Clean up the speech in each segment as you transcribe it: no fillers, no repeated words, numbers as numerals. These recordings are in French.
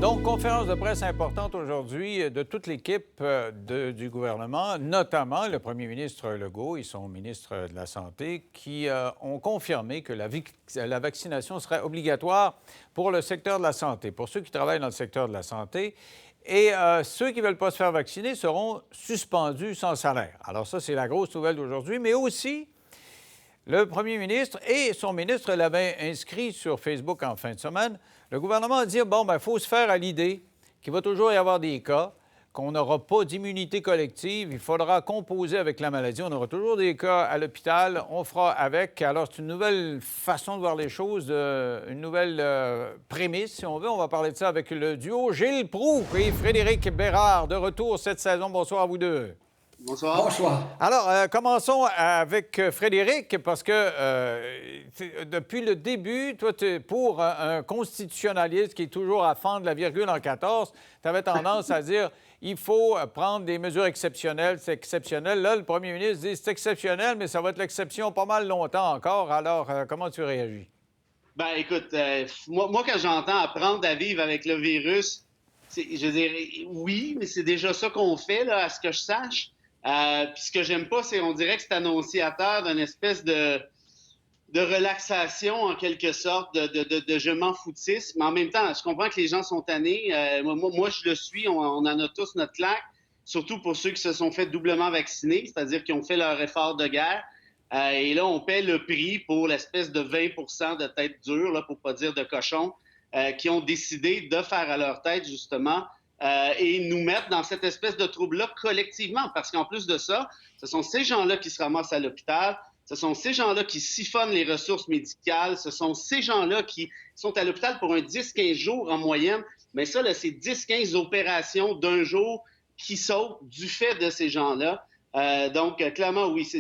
Donc, conférence de presse importante aujourd'hui de toute l'équipe du gouvernement, notamment le premier ministre Legault et son ministre de la Santé, qui ont confirmé que la vaccination serait obligatoire pour le secteur de la santé, pour ceux qui travaillent dans le secteur de la santé. Et ceux qui ne veulent pas se faire vacciner seront suspendus sans salaire. Alors ça, c'est la grosse nouvelle d'aujourd'hui, mais aussi... Le premier ministre et son ministre l'avaient inscrit sur Facebook en fin de semaine. Le gouvernement a dit, il faut se faire à l'idée qu'il va toujours y avoir des cas, qu'on n'aura pas d'immunité collective, il faudra composer avec la maladie. On aura toujours des cas à l'hôpital, on fera avec. Alors, c'est une nouvelle façon de voir les choses, une nouvelle prémisse, si on veut. On va parler de ça avec le duo Gilles Proulx et Frédéric Bérard, de retour cette saison. Bonsoir à vous deux. Bonsoir. Bonsoir. Alors, commençons avec Frédéric, parce que depuis le début, toi, tu es pour un constitutionnaliste qui est toujours à fendre la virgule en 14. Tu avais tendance à dire il faut prendre des mesures exceptionnelles. C'est exceptionnel. Là, le premier ministre dit c'est exceptionnel, mais ça va être l'exception pas mal longtemps encore. Alors, comment tu réagis? Ben, écoute, moi, quand j'entends apprendre à vivre avec le virus, je dirais oui, mais c'est déjà ça qu'on fait, là, à ce que je sache. Puis ce que j'aime pas, c'est on dirait que c'est annonciateur d'une espèce de relaxation, en quelque sorte, de je m'en foutisme. Mais en même temps, je comprends que les gens sont tannés. Moi, je le suis. On en a tous notre claque, surtout pour ceux qui se sont fait doublement vacciner, c'est-à-dire qui ont fait leur effort de guerre. Et là, on paie le prix pour l'espèce de 20 de tête dure, là, pour pas dire de cochon, qui ont décidé de faire à leur tête, justement, et nous mettre dans cette espèce de trouble-là collectivement. Parce qu'en plus de ça, ce sont ces gens-là qui se ramassent à l'hôpital, ce sont ces gens-là qui siphonnent les ressources médicales, ce sont ces gens-là qui sont à l'hôpital pour un 10-15 jours en moyenne. Mais ça, là, c'est 10-15 opérations d'un jour qui sautent du fait de ces gens-là. Donc, clairement, oui,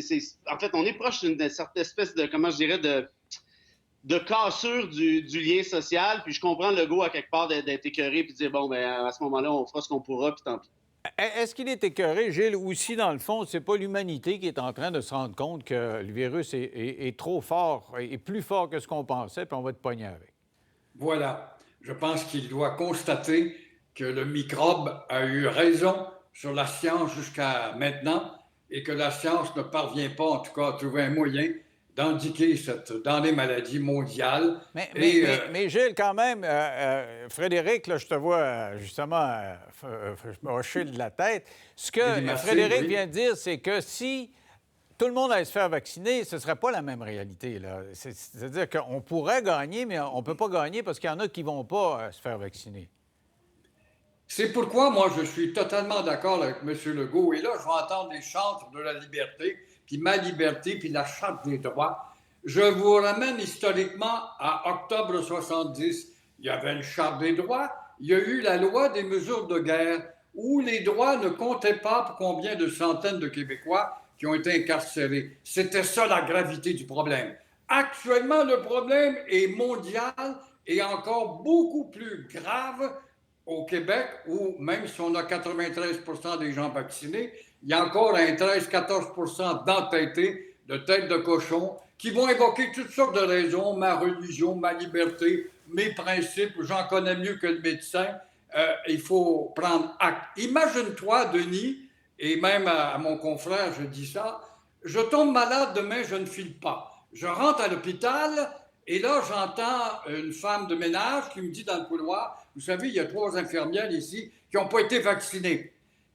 en fait, on est proche d'une certaine espèce de, comment je dirais, de cassure du lien social, puis je comprends Legault à quelque part d'être écœuré puis de dire, à ce moment-là, on fera ce qu'on pourra, puis tant pis. Est-ce qu'il est écœuré, Gilles, ou si, dans le fond, c'est pas l'humanité qui est en train de se rendre compte que le virus est trop fort, est plus fort que ce qu'on pensait, puis on va être pogné avec? Voilà. Je pense qu'il doit constater que le microbe a eu raison sur la science jusqu'à maintenant et que la science ne parvient pas, en tout cas, à trouver un moyen d'indiquer dans les maladies mondiales. Mais Gilles, quand même, Frédéric, là, je te vois justement hocher de la tête. Ce que Frédéric vient de dire, c'est que si tout le monde allait se faire vacciner, ce ne serait pas la même réalité, là. C'est-à-dire qu'on pourrait gagner, mais on ne peut pas gagner parce qu'il y en a qui ne vont pas se faire vacciner. C'est pourquoi, moi, je suis totalement d'accord avec M. Legault. Et là, je vais entendre les chantres de la liberté, puis ma liberté, puis la Charte des droits. Je vous ramène historiquement à octobre 70. Il y avait une Charte des droits. Il y a eu la loi des mesures de guerre, où les droits ne comptaient pas pour combien de centaines de Québécois qui ont été incarcérés. C'était ça la gravité du problème. Actuellement, le problème est mondial et encore beaucoup plus grave au Québec, où même si on a 93 % des gens vaccinés, il y a encore un 13-14 % d'entêtés, de têtes de cochon, qui vont évoquer toutes sortes de raisons, ma religion, ma liberté, mes principes, j'en connais mieux que le médecin. Il faut prendre acte. Imagine-toi, Denis, et même à mon confrère, je dis ça, je tombe malade demain, je ne file pas. Je rentre à l'hôpital, et là, j'entends une femme de ménage qui me dit dans le couloir, vous savez, il y a 3 infirmières ici qui n'ont pas été vaccinées.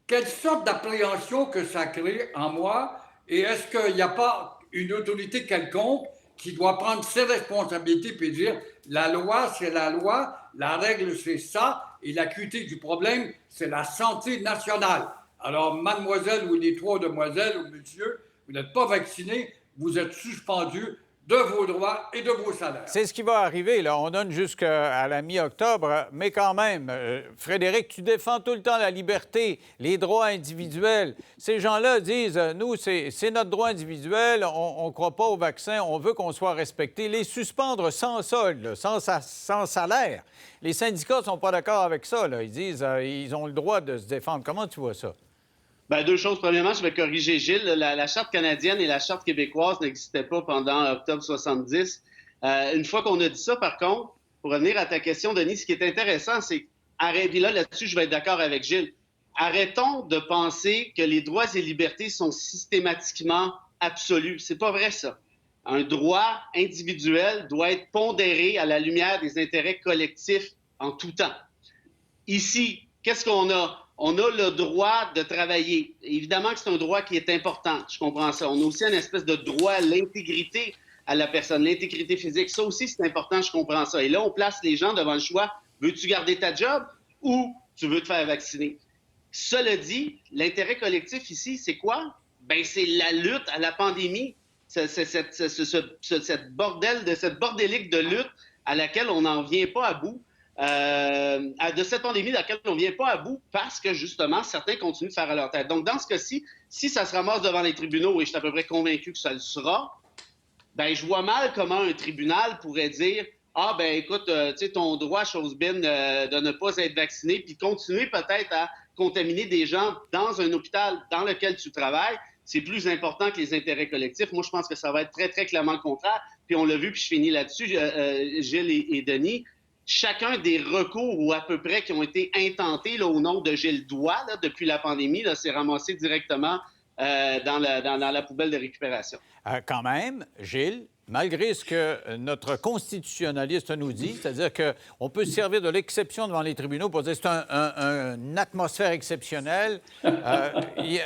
Quelle sorte d'appréhension que ça crée en moi? Et est-ce qu'il n'y a pas une autorité quelconque qui doit prendre ses responsabilités et dire la loi, c'est la loi, la règle, c'est ça, et l'acuité du problème, c'est la santé nationale. Alors, mademoiselle ou les 3 demoiselles ou monsieur, vous n'êtes pas vacciné, vous êtes suspendu de vos droits et de vos salaires. C'est ce qui va arriver, là. On donne jusqu'à la mi-octobre, mais quand même, Frédéric, tu défends tout le temps la liberté, les droits individuels. Ces gens-là disent, nous, c'est notre droit individuel, on ne croit pas au vaccin, on veut qu'on soit respecté. Les suspendre sans solde, sans salaire. Les syndicats ne sont pas d'accord avec ça, là. Ils disent, ils ont le droit de se défendre. Comment tu vois ça? Bien, 2 choses. Premièrement, je vais corriger Gilles. La Charte canadienne et la Charte québécoise n'existaient pas pendant octobre 70. Une fois qu'on a dit ça, par contre, pour revenir à ta question, Denis, ce qui est intéressant, c'est Puis là-dessus, je vais être d'accord avec Gilles. Arrêtons de penser que les droits et libertés sont systématiquement absolus. C'est pas vrai, ça. Un droit individuel doit être pondéré à la lumière des intérêts collectifs en tout temps. Ici, qu'est-ce qu'on a? On a le droit de travailler. Évidemment que c'est un droit qui est important, je comprends ça. On a aussi une espèce de droit à l'intégrité à la personne, l'intégrité physique. Ça aussi, c'est important, je comprends ça. Et là, on place les gens devant le choix. Veux-tu garder ta job ou tu veux te faire vacciner? Cela dit, l'intérêt collectif ici, c'est quoi? Ben, c'est la lutte à la pandémie. Cette bordélique de lutte à laquelle on n'en vient pas à bout. De cette pandémie à laquelle on ne vient pas à bout parce que, justement, certains continuent de faire à leur tête. Donc, dans ce cas-ci, si ça se ramasse devant les tribunaux, et je suis à peu près convaincu que ça le sera, ben je vois mal comment un tribunal pourrait dire « Ah, ben écoute, tu sais, ton droit, chose bine, de ne pas être vacciné, puis continuer peut-être à contaminer des gens dans un hôpital dans lequel tu travailles, c'est plus important que les intérêts collectifs. » Moi, je pense que ça va être très, très clairement le contraire. Puis on l'a vu, puis je finis là-dessus, Gilles et Denis. Chacun des recours, ou à peu près, qui ont été intentés là, au nom de Gilles Douat depuis la pandémie, s'est ramassé directement dans la poubelle de récupération. Quand même, Gilles, malgré ce que notre constitutionnaliste nous dit, c'est-à-dire qu'on peut se servir de l'exception devant les tribunaux pour dire que c'est une atmosphère exceptionnelle,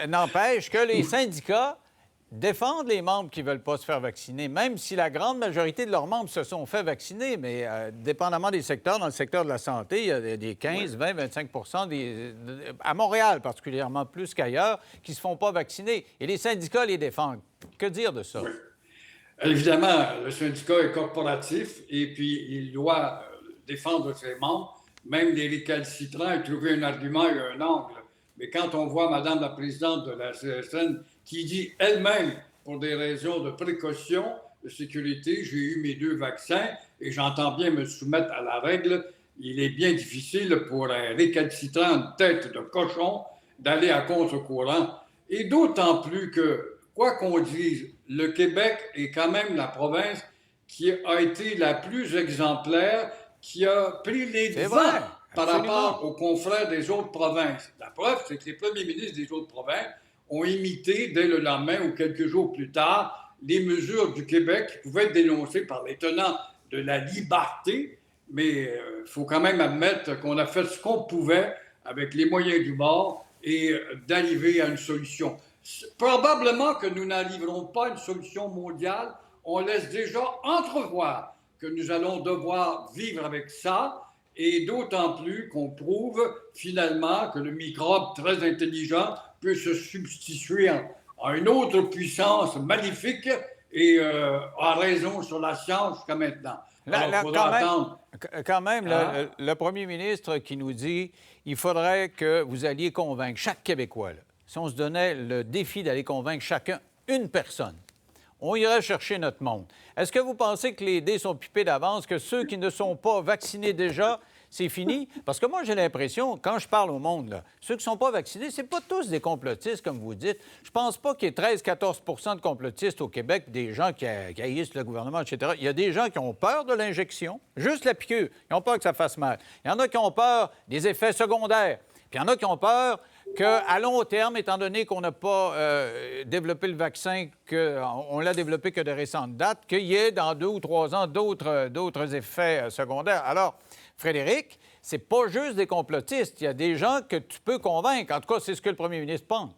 n'empêche que les syndicats défendent les membres qui ne veulent pas se faire vacciner, même si la grande majorité de leurs membres se sont fait vacciner. Mais dépendamment des secteurs, dans le secteur de la santé, il y a des 15, 20, 25 à Montréal particulièrement, plus qu'ailleurs, qui ne se font pas vacciner. Et les syndicats les défendent. Que dire de ça? Oui. Évidemment, le syndicat est corporatif et puis il doit défendre ses membres, même les récalcitrants, et trouver un argument et un angle. Mais quand on voit Mme la présidente de la CSN qui dit elle-même, pour des raisons de précaution, de sécurité, j'ai eu mes 2 vaccins et j'entends bien me soumettre à la règle, il est bien difficile pour un récalcitrant de tête de cochon d'aller à contre-courant. Et d'autant plus que, quoi qu'on dise, le Québec est quand même la province qui a été la plus exemplaire, qui a pris les devants par rapport aux confrères des autres provinces. La preuve, c'est que les premiers ministres des autres provinces ont imité, dès le lendemain ou quelques jours plus tard, les mesures du Québec qui pouvaient être dénoncées par les tenants de la liberté. Mais il faut quand même admettre qu'on a fait ce qu'on pouvait avec les moyens du bord et d'arriver à une solution. Probablement que nous n'arriverons pas à une solution mondiale. On laisse déjà entrevoir que nous allons devoir vivre avec ça, et d'autant plus qu'on prouve finalement que le microbe très intelligent peut se substituer à une autre puissance maléfique et a raison sur la science jusqu'à maintenant. Quand même, le premier ministre qui nous dit il faudrait que vous alliez convaincre chaque Québécois, là, si on se donnait le défi d'aller convaincre chacun, une personne, on irait chercher notre monde. Est-ce que vous pensez que les dés sont pipés d'avance, que ceux qui ne sont pas vaccinés déjà, c'est fini? Parce que moi, j'ai l'impression, quand je parle au monde, là, ceux qui ne sont pas vaccinés, c'est pas tous des complotistes, comme vous dites. Je pense pas qu'il y ait 13-14 de complotistes au Québec, des gens qui haïssent le gouvernement, etc. Il y a des gens qui ont peur de l'injection, juste la piqûre. Ils ont peur que ça fasse mal. Il y en a qui ont peur des effets secondaires. Puis il y en a qui ont peur qu'à long terme, étant donné qu'on n'a pas développé le vaccin, qu'on l'a développé que de récentes dates, qu'il y ait dans 2 ou 3 ans d'autres effets secondaires. Alors, Frédéric, c'est pas juste des complotistes. Il y a des gens que tu peux convaincre. En tout cas, c'est ce que le premier ministre pense.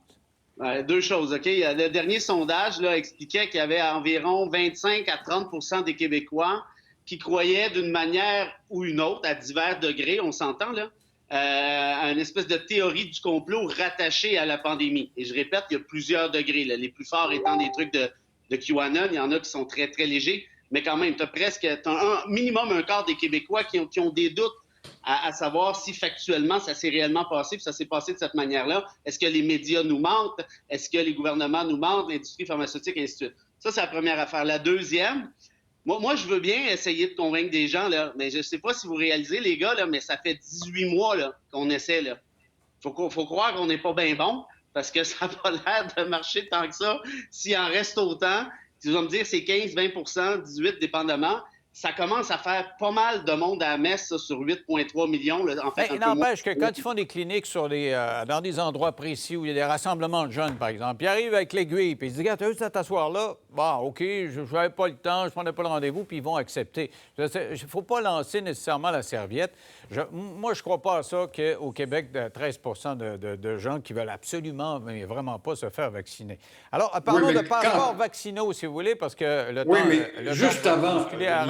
2 choses, OK? Le dernier sondage là, expliquait qu'il y avait environ 25 à 30 des Québécois qui croyaient d'une manière ou une autre, à divers degrés, on s'entend, là, à une espèce de théorie du complot rattachée à la pandémie. Et je répète, il y a plusieurs degrés, là, les plus forts étant des trucs de QAnon. Il y en a qui sont très, très légers, mais quand même, tu as minimum un quart des Québécois qui ont des doutes à savoir si factuellement ça s'est réellement passé, puis ça s'est passé de cette manière-là. Est-ce que les médias nous mentent? Est-ce que les gouvernements nous mentent? L'industrie pharmaceutique, et ainsi de suite. Ça, c'est la première affaire. La deuxième, moi, je veux bien essayer de convaincre des gens, là, mais je ne sais pas si vous réalisez, les gars, là, mais ça fait 18 mois là, qu'on essaie. Il faut croire qu'on n'est pas bien bon, parce que ça n'a pas l'air de marcher tant que ça. S'il en reste autant, ils vont me dire c'est 15, 20 18 dépendamment. ça commence à faire pas mal de monde à la messe ça, sur 8,3 millions. Là, en fait, Il n'empêche que quand ils font des cliniques dans des endroits précis où il y a des rassemblements de jeunes, par exemple, ils arrivent avec l'aiguille, puis ils disent, regarde, tu as juste à t'asseoir là. Bon, OK, je n'avais pas le temps, je ne prenais pas le rendez-vous, puis ils vont accepter. Il ne faut pas lancer nécessairement la serviette. Moi, je ne crois pas à ça qu'au Québec, de 13 de gens qui veulent absolument, mais vraiment pas se faire vacciner. Alors, parlons de passeports vaccinaux, si vous voulez, parce que le temps... juste avant...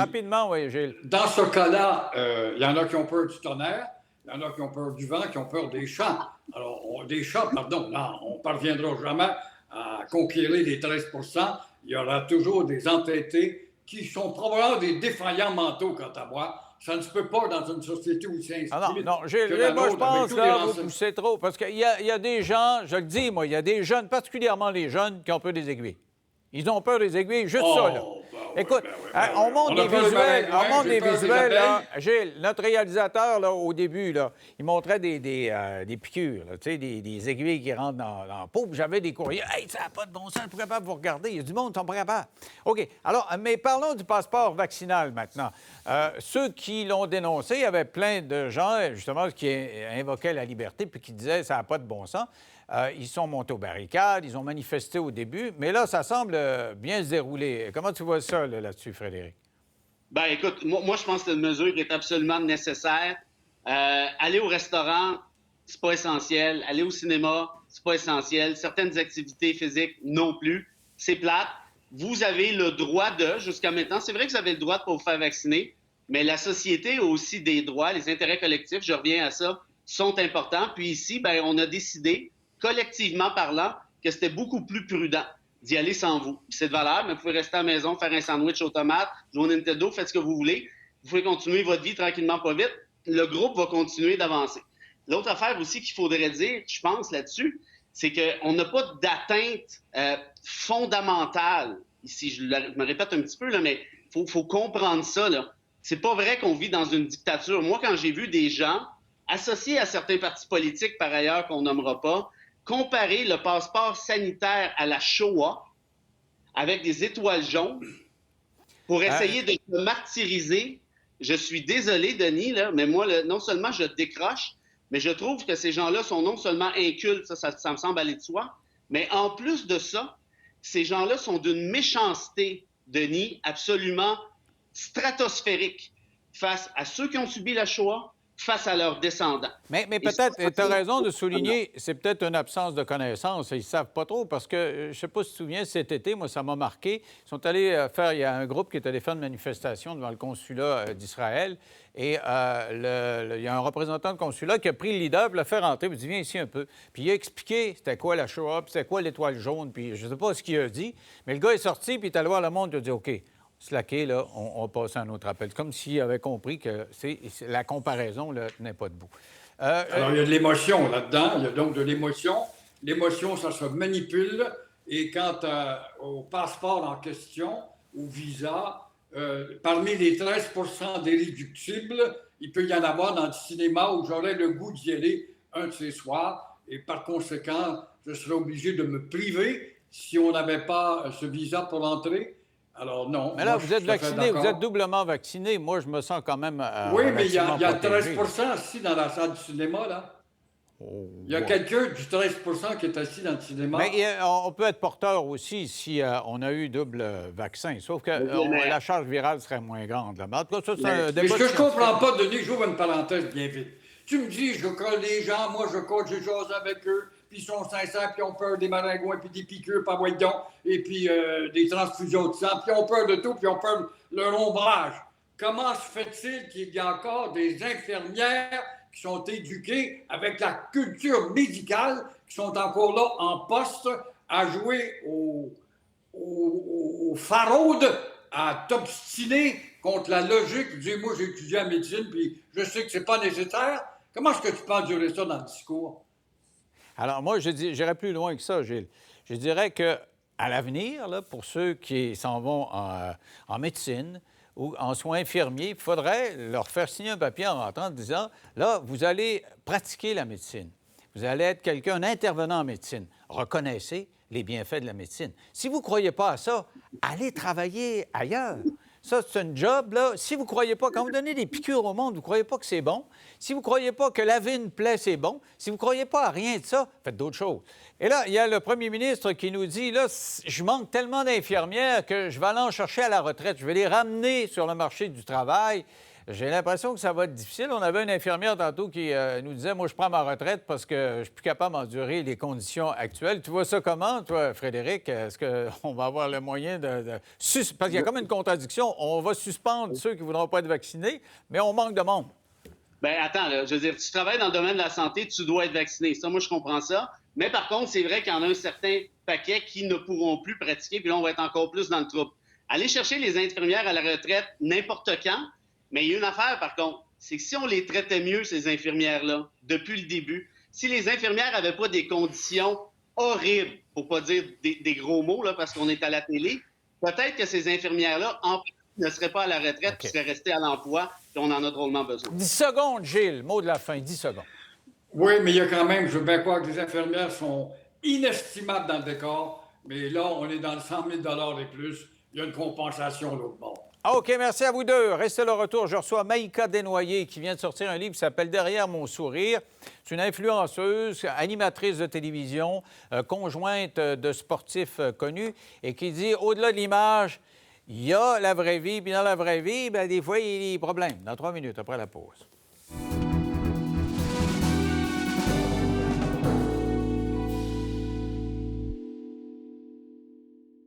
rapidement, oui, Gilles. Dans ce cas-là, il y en a qui ont peur du tonnerre, il y en a qui ont peur du vent, qui ont peur des champs. Alors, là, on ne parviendra jamais à conquérir les 13 %. Il y aura toujours des entêtés qui sont probablement des défaillants mentaux, quant à moi. Ça ne se peut pas dans une société où c'est inscrit. Non, moi, je pense que vous poussez trop. Parce qu'il y a des gens, je le dis, moi, il y a des jeunes, particulièrement les jeunes, qui ont peur des aiguilles. Ils ont peur des aiguilles, juste ça, là. Écoute, on montre des visuels, là. Gilles, notre réalisateur, là, au début, là, il montrait des piqûres, là, tu sais, des aiguilles qui rentrent dans la peau. Puis j'avais des courriers. « Hey, ça n'a pas de bon sens, je ne suis pas capable de vous regarder. » Il y a du monde qui sont pas capables. OK. Alors, mais parlons du passeport vaccinal maintenant. Ceux qui l'ont dénoncé, il y avait plein de gens, justement, qui invoquaient la liberté puis qui disaient « ça n'a pas de bon sens ». Ils sont montés aux barricades, ils ont manifesté au début, mais là, ça semble bien se dérouler. Comment tu vois ça là-dessus, Frédéric? Ben écoute, moi je pense que c'est une mesure qui est absolument nécessaire. Aller au restaurant, c'est pas essentiel. Aller au cinéma, c'est pas essentiel. Certaines activités physiques non plus. C'est plate. Vous avez le droit jusqu'à maintenant, c'est vrai que vous avez le droit de pas vous faire vacciner, mais la société a aussi des droits. Les intérêts collectifs, je reviens à ça, sont importants. Puis ici, ben on a décidé, collectivement parlant, que c'était beaucoup plus prudent d'y aller sans vous. C'est de valeur, mais vous pouvez rester à la maison, faire un sandwich aux tomates, jouer au Nintendo, faites ce que vous voulez. Vous pouvez continuer votre vie tranquillement, pas vite. Le groupe va continuer d'avancer. L'autre affaire aussi qu'il faudrait dire, je pense, là-dessus, c'est qu'on n'a pas d'atteinte fondamentale. Ici, je me répète un petit peu, là, mais il faut comprendre ça. Là. C'est pas vrai qu'on vit dans une dictature. Moi, quand j'ai vu des gens associés à certains partis politiques, par ailleurs, qu'on nommera pas, comparer le passeport sanitaire à la Shoah avec des étoiles jaunes pour essayer de se martyriser. Je suis désolé, Denis, là, mais moi, non seulement je décroche, mais je trouve que ces gens-là sont non seulement incultes, ça me semble aller de soi, mais en plus de ça, ces gens-là sont d'une méchanceté, Denis, absolument stratosphérique face à ceux qui ont subi la Shoah, face à leurs descendants. Mais peut-être, tu as raison de souligner, c'est peut-être une absence de connaissance. Ils ne savent pas trop parce que, je ne sais pas si tu te souviens, cet été, moi, ça m'a marqué. Ils sont allés faire, il y a un groupe qui est allé faire une manifestation devant le consulat d'Israël et il y a un représentant de consulat qui a pris le leader pour le faire rentrer, puis il dit, viens ici un peu. Puis il a expliqué c'était quoi la Shoah, puis c'était quoi l'étoile jaune, puis je ne sais pas ce qu'il a dit, mais le gars est sorti, puis il est allé voir le monde, il a dit, OK, slacké, là, on va passer à un autre appel. Comme s'il avait compris que la comparaison n'est pas debout. Alors, il y a de l'émotion là-dedans. Il y a donc de l'émotion. L'émotion, ça se manipule. Et quant au passeport en question, au visa, parmi les 13 % d'irréductibles, il peut y en avoir dans le cinéma où j'aurais le goût d'y aller un de ces soirs. Et par conséquent, je serais obligé de me priver si on n'avait pas ce visa pour entrer. Alors non. Mais là, vous êtes vacciné, vous êtes doublement vacciné. Moi, je me sens quand même. Oui, mais il y a 13 % assis dans la salle du cinéma, là. Oh, il y a quelqu'un du 13 % qui est assis dans le cinéma. Mais on peut être porteur aussi si on a eu double vaccin, sauf que la charge virale serait moins grande. Là. Mais en tout cas, ça, c'est un débat. Mais ce que je ne comprends pas, Denis, j'ouvre une parenthèse bien vite. Tu me dis, je colle les gens, moi je colle, j'ai chose avec eux, puis ils sont sincères, puis ils ont peur des maringouins, puis des piqûres, pas voyons, et puis des transfusions de sang, puis ils ont peur de tout, puis ils ont peur de leur ombrage. Comment se fait-il qu'il y a encore des infirmières qui sont éduquées avec la culture médicale, qui sont encore là en poste à jouer au faraude, à t'obstiner contre la logique, de dire, moi j'ai étudié en médecine, puis je sais que c'est pas nécessaire. Comment est-ce que tu peux endurer ça dans le discours? Alors, moi, j'irais plus loin que ça, Gilles. Je dirais qu'à l'avenir, là, pour ceux qui s'en vont en médecine ou en soins infirmiers, il faudrait leur faire signer un papier en rentrant en disant, là, vous allez pratiquer la médecine. Vous allez être un intervenant en médecine. Reconnaissez les bienfaits de la médecine. Si vous ne croyez pas à ça, allez travailler ailleurs. Ça, c'est un job, là. Si vous ne croyez pas, quand vous donnez des piqûres au monde, vous ne croyez pas que c'est bon. Si vous ne croyez pas que laver une plaie, c'est bon. Si vous ne croyez pas à rien de ça, faites d'autres choses. Et là, il y a le premier ministre qui nous dit, là, je manque tellement d'infirmières que je vais aller en chercher à la retraite. Je vais les ramener sur le marché du travail. J'ai l'impression que ça va être difficile. On avait une infirmière tantôt qui nous disait, moi, je prends ma retraite parce que je suis plus capable d'endurer les conditions actuelles. Tu vois ça comment, toi, Frédéric? Est-ce qu'on va avoir le moyen parce qu'il y a comme une contradiction. On va suspendre ceux qui ne voudront pas être vaccinés, mais on manque de monde. Bien, attends, là, je veux dire, tu travailles dans le domaine de la santé, tu dois être vacciné. Ça, moi, je comprends ça. Mais par contre, c'est vrai qu'il y en a un certain paquet qui ne pourront plus pratiquer, puis là, on va être encore plus dans le trouble. Aller chercher les infirmières à la retraite n'importe quand. Mais il y a une affaire, par contre, c'est que si on les traitait mieux, ces infirmières-là, depuis le début, si les infirmières n'avaient pas des conditions horribles, pour pas dire des gros mots, là, parce qu'on est à la télé, peut-être que ces infirmières-là, en plus, ne seraient pas à la retraite, puis seraient restées à l'emploi, puis on en a drôlement besoin. 10 secondes, Gilles. Mot de la fin, 10 secondes. Oui, mais il y a quand même, je veux bien croire que les infirmières sont inestimables dans le décor, mais là, on est dans le 100 000 et plus. Il y a une compensation l'autre bord. OK, merci à vous deux. Restez le retour. Je reçois Maïka Desnoyers qui vient de sortir un livre qui s'appelle « Derrière mon sourire ». C'est une influenceuse, animatrice de télévision, conjointe de sportifs connus et qui dit, au-delà de l'image, il y a la vraie vie. Puis dans la vraie vie, bien, des fois, il y a des problèmes. Dans 3 minutes, après la pause.